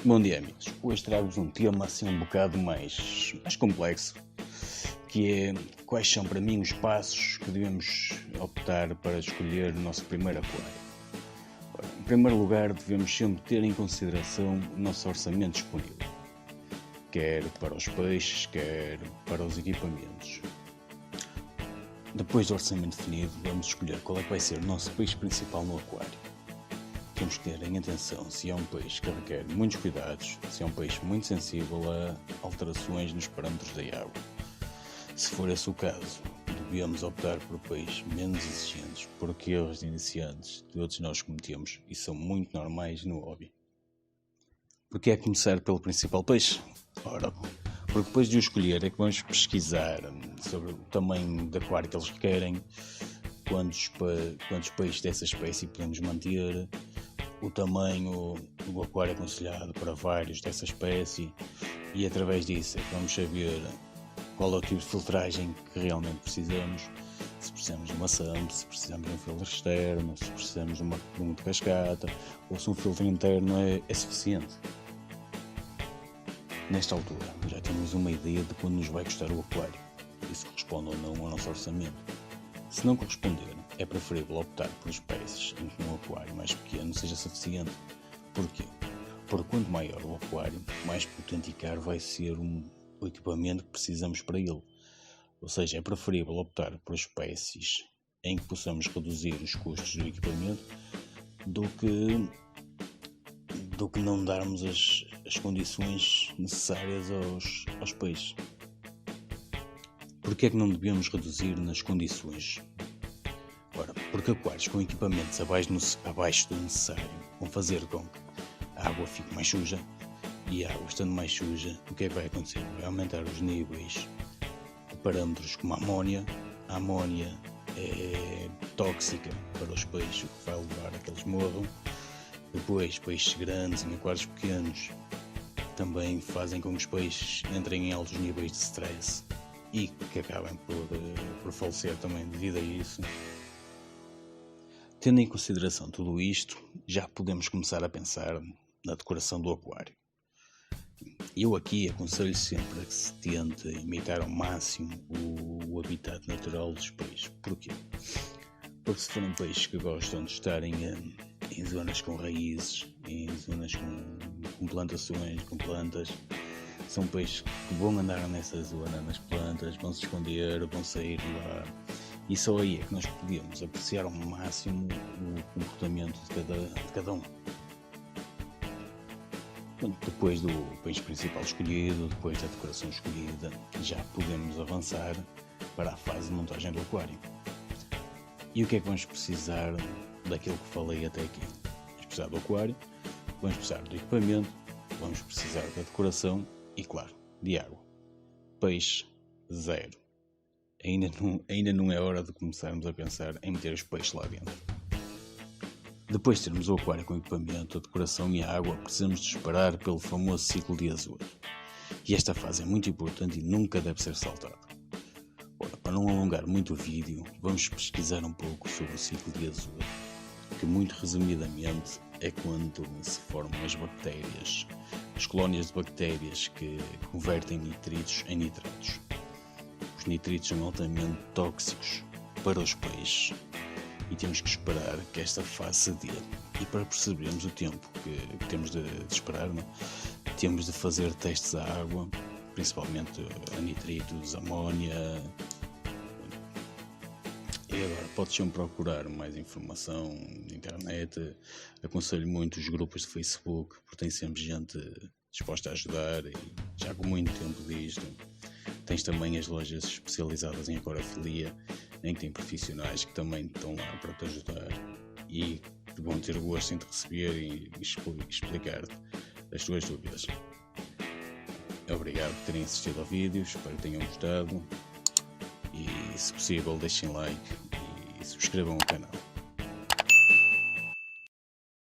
Bom dia, amigos. Hoje trago-vos um tema assim um bocado mais complexo, que é quais são para mim os passos que devemos optar para escolher o nosso primeiro aquário. Ora, em primeiro lugar, devemos sempre ter em consideração o nosso orçamento disponível, quer para os peixes, quer para os equipamentos. Depois do orçamento definido, vamos escolher qual é que vai ser o nosso peixe principal no aquário. Temos que ter em atenção se é um peixe que requer muitos cuidados, se é um peixe muito sensível a alterações nos parâmetros da água. Se for esse o caso, devemos optar por peixes menos exigentes, porque erros de iniciantes todos nós cometemos e são muito normais no hobby. Porque é começar pelo principal peixe? Ora, porque depois de o escolher é que vamos pesquisar sobre o tamanho de aquário que eles requerem, quantos peixes dessa espécie podemos manter, o tamanho do aquário aconselhado para vários dessa espécie, e através disso é que vamos saber qual é o tipo de filtragem que realmente precisamos, se precisamos de uma SAMP, se precisamos de um filtro externo, se precisamos de um de cascata, ou se um filtro interno é suficiente. Nesta altura já temos uma ideia de quando nos vai custar o aquário e se corresponde ou não ao nosso orçamento. Se não corresponder, é preferível optar por espécies em que um aquário mais pequeno seja suficiente. Porquê? Porque quanto maior o aquário, mais potente e caro vai ser o equipamento que precisamos para ele. Ou seja, é preferível optar por espécies em que possamos reduzir os custos do equipamento do que não darmos as condições necessárias aos peixes. Porquê é que não devemos reduzir nas condições? Ora, porque aquários com equipamentos abaixo do necessário vão fazer com que a água fique mais suja, e a água estando mais suja, o que é que vai acontecer? Vai aumentar os níveis de parâmetros como a amónia. A amónia é tóxica para os peixes, o que vai levar a que eles morram. Depois, peixes grandes em aquários pequenos também fazem com que os peixes entrem em altos níveis de stress e que acabem por falecer também devido a isso. Tendo em consideração tudo isto, já podemos começar a pensar na decoração do aquário. Eu aqui aconselho sempre a que se tente imitar ao máximo o habitat natural dos peixes. Porquê? Porque se forem peixes que gostam de estar em zonas com raízes, em zonas com plantações, com plantas, são peixes que vão andar nessa zona, nas plantas, vão se esconder, vão sair lá, e só aí é que nós podemos apreciar ao máximo o comportamento de cada um. Depois do peixe principal escolhido, depois da decoração escolhida, já podemos avançar para a fase de montagem do aquário. E o que é que vamos precisar daquilo que falei até aqui? Vamos precisar do aquário, vamos precisar do equipamento, vamos precisar da decoração e, claro, de água. Peixe, zero. Ainda não é hora de começarmos a pensar em meter os peixes lá dentro. Depois de termos o aquário com equipamento, a decoração e a água, precisamos de esperar pelo famoso ciclo de azoto. E esta fase é muito importante e nunca deve ser saltada. Ora, para não alongar muito o vídeo, vamos pesquisar um pouco sobre o ciclo de azoto, que muito resumidamente é quando se formam as bactérias, as colónias de bactérias que convertem nitritos em nitratos. Os nitritos são altamente tóxicos para os peixes e temos que esperar que esta fase se dê. E para percebermos o tempo que temos de esperar, temos de fazer testes à água, principalmente a nitritos, amónia. E agora, pode sempre procurar mais informação na internet. Aconselho muito os grupos de Facebook, porque tem sempre gente disposta a ajudar e já com muito tempo disto. Tens também as lojas especializadas em aquariofilia, em que tem profissionais que também estão lá para te ajudar e vão ter gosto em te receber e explicar-te as tuas dúvidas. Obrigado por terem assistido ao vídeo, espero que tenham gostado e, se possível, deixem like e subscrevam o canal.